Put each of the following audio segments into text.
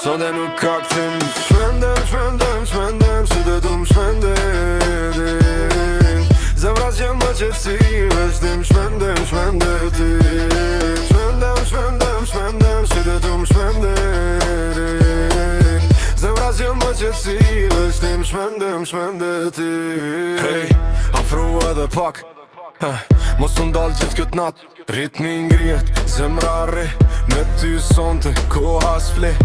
Sot e nuk ka këtim. Shmendem, shmendem, shmendem, si dhe du m'shmendem. Zemra që më qëtësi, veshtim shmendem, shmendetim. Shmendem, shmendem, shmendem, si dhe du m'shmendem. Zemra që më qëtësi, veshtim shmendem, shmendetim. Hey, afru edhe pak, mos të ndalë gjithë këtë natë. Ritmi ngrihet, zemra rri, me ty sonte, koha s'fle.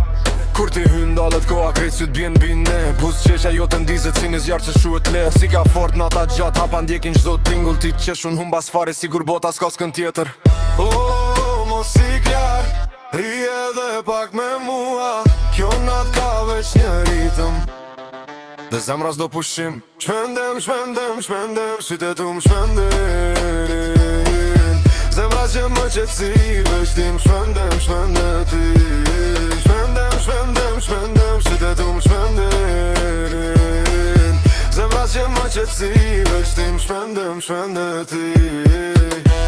Kur ti hyn dalët koha krejt sy t'bjen bine. Buz qesha jo të ndizet si një zjarë që shuhet le. Si ka fort nata gjatë, hapa ndjekin qdo tingull. Ti qeshun hum bas fare, sigur bota s'ka s'kën tjetër. Mos i klar, ri edhe pak me mua. Kjo nat ka veç një ritëm dhe zemra s'do pushim. Shmendem, shmendem, shmendem, sytet m'shmendem. Zemra që më qëtësi, veshtim shmendem, shmendetim. Shmendem, shmendem, shmendem, sytet m'shmendem. Zemra që më qëtësi, veshtim shmendem, shmendetim.